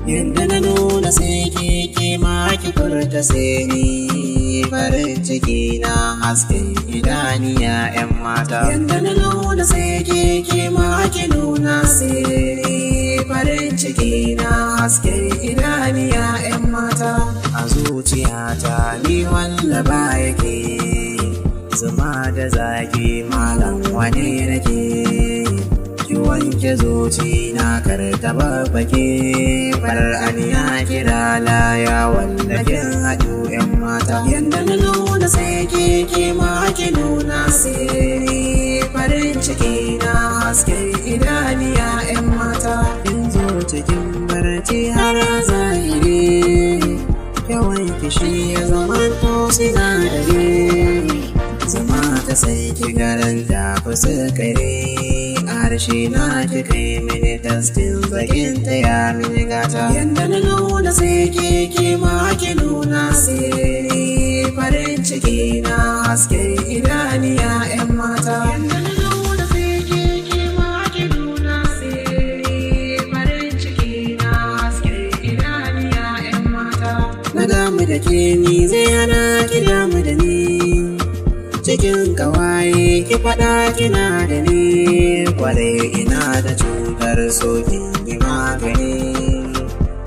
Yanda na nuna sai ke ma ki furta sai ni farin ciki na hasken idaniya 'yan mata. Yanda na nuna sai ke ma ki nuna sai ni farin ciki na hasken idaniya 'yan mata. A zuciyata ni wanda ba yake zuma da zaki malam wane nake. Ki wanke zuci na karta babbake farar aniya kira laya wanda kin haɗu 'yan mata. Yanda na nuna sai ke ma ki nuna sai farin ciki na hasken idaniya 'yan mata. In zo cikin barci har zahiri yawan kishi ya zama to sinadari. Zama ta sai ki garanta fuskare harshe na ki kai mini tastin zagin ta ya mini gata. Yanda na nuna sai ke ma ki nuna sai farin ciki na hasken idaniya 'yan mata. Yanda na nuna sai ke ma ki nuna sai farin ciki na hasken idaniya 'yan mata. Na damu da ke ni zai hana ki damu da ni. Cikin kawaye ki faɗa kina da ni. Kwarai ina da cutar sokin yi magani.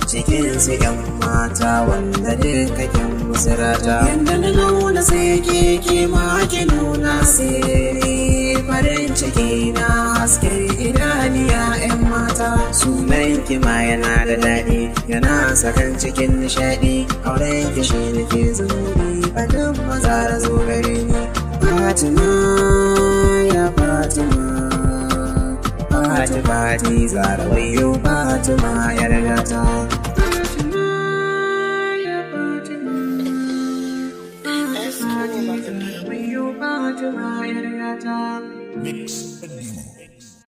Cikin su 'yan mata wanda duka kin musirata. Yanda na nuna sai ke ma ki nuna sai farin ciki na hasken idaniya 'yan mata. Sunan ki ma yana da daɗi yana sakan cikin nishaɗi. Auren ki shi nake zuri fadin maza da zo gare ni. Fatima ya Fatima, Fati zara wayo Fatima yar gata. Fatima ya Fatima, Fati zara wayo Fatima yar gata.